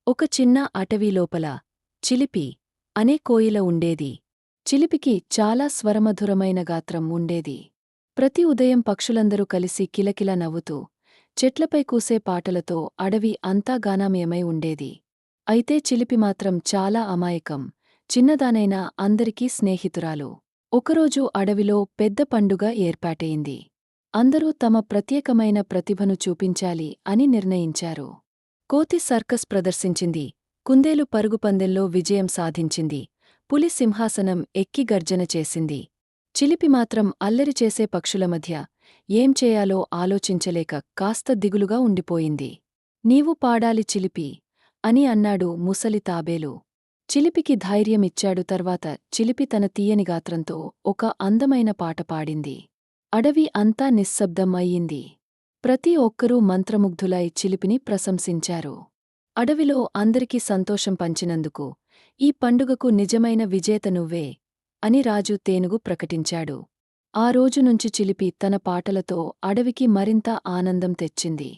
ఒక చిన్న అటవీ లోపల చిలిపి అనే కోయిల ఉండేది. చిలిపికి చాలా స్వరమధురమైన గాత్రం ఉండేది. ప్రతి ఉదయం పక్షులందరూ కలిసి కిలకిల నవ్వుతూ చెట్లపై కూసే పాటలతో అడవి అంతా గానామయమై ఉండేది. అయితే చిలిపి మాత్రం చాలా అమాయకం, చిన్నదానైనా అందరికీ స్నేహితురాలు. ఒకరోజు అడవిలో పెద్ద పండుగ ఏర్పాటయింది. అందరూ తమ ప్రత్యేకమైన ప్రతిభను చూపించాలి అని నిర్ణయించారు. కోతి సర్కస్ ప్రదర్శించింది, కుందేలు పరుగుపందెంలో విజయం సాధించింది, పులి సింహాసనం ఎక్కి గర్జన చేసింది. చిలిపి మాత్రం అల్లరి చేసే పక్షుల మధ్య ఏం చేయాలో ఆలోచించలేక కాస్త దిగులుగా ఉండిపోయింది. నీవు పాడాలి చిలిపి అని అన్నాడు ముసలి తాబేలు. చిలిపికి ధైర్యమిచ్చాడు. తర్వాత చిలిపి తన తీయని గాత్రంతో ఒక అందమైన పాట పాడింది. అడవి అంతా నిశ్శబ్దం అయ్యింది. ప్రతి ఒక్కరూ మంత్రముగ్ధులై చిలిపిని ప్రశంసించారు. అడవిలో అందరికీ సంతోషం పంచినందుకు ఈ పండుగకు నిజమైన విజేత నువ్వే అని రాజు తేనుగు ప్రకటించాడు. ఆ రోజునుంచి చిలిపి తన పాటలతో అడవికి మరింత ఆనందం తెచ్చింది.